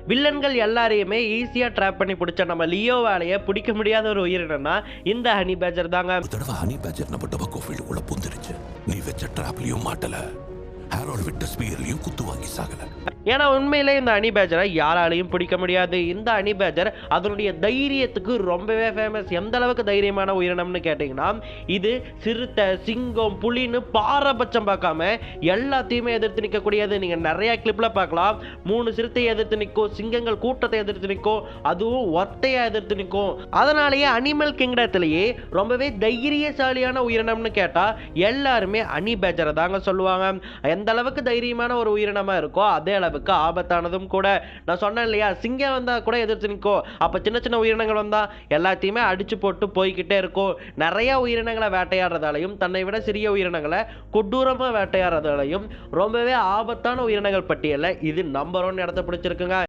வில்லன்கள் எல்லாரையுமே ஈஸியா ட்ராப் பண்ணி பிடிச்ச நம்ம லியோவாலேயே பிடிக்க முடியாத ஒரு உயிரினம்னா இந்த ஹனி பேஜர் தாங்க. ஒரு தடவை ஹனி பேஜர் நம்ம டொபாக்கோ ஃபீல்டுக்குள்ள புந்துருச்சு. நீ வச்ச ட்ராப்லயும் மாட்டல, ஹேரோல்ட் விட்ட ஸ்பீர்லயும் குத்து வாங்கி சாகல. ஏன்னா உண்மையிலே இந்த ஹனி பேஜரை யாராலையும் பிடிக்க முடியாது. இந்த ஹனி பேஜர் அதனுடைய தைரியத்துக்கு ரொம்பவே ஃபேமஸ். எந்த அளவுக்கு தைரியமான உயிரினம்னு கேட்டிங்கன்னா, இது சிறுத்தை, சிங்கம், புலின்னு பாரபட்சம் பார்க்காம எல்லாத்தையுமே எதிர்த்து நிற்கக்கூடியது. நீங்கள் நிறைய கிளிப்பில் பார்க்கலாம். 3 சிறுத்தையை எதிர்த்து நிற்கும், சிங்கங்கள் கூட்டத்தை எதிர்த்து நிற்கும், அதுவும் ஒத்தையாக எதிர்த்து நிற்கும். அதனாலேயே அனிமல் கிங்டத்திலேயே ரொம்பவே தைரியசாலியான உயிரினம்னு கேட்டால் எல்லாருமே ஹனி பேஜரை தாங்க சொல்லுவாங்க. எந்த அளவுக்கு தைரியமான ஒரு உயிரினமாக இருக்கோ அதே அளவுக்கு ஆபத்தானதும் கூட. நான் சொன்னேன் இல்லையா, சிங்கம் வந்தா கூட எதிர்த்து நிற்கும். அப்ப சின்ன சின்ன உயிரினங்கள் வந்தா எல்லாத்தையுமே அடிச்சு போட்டு போய்கிட்டே இருக்கும். நிறைய உயிரினங்களை வேட்டையாடுறதாலையும் தன்னை விட சிறிய உயிரினங்களை கொடூரமா வேட்டையாடுறதாலையும் ரொம்பவே ஆபத்தான உயிரினங்கள் பட்டியலில் இது நம்பர் 1 இடத்தை பிடிச்சிருக்குங்க.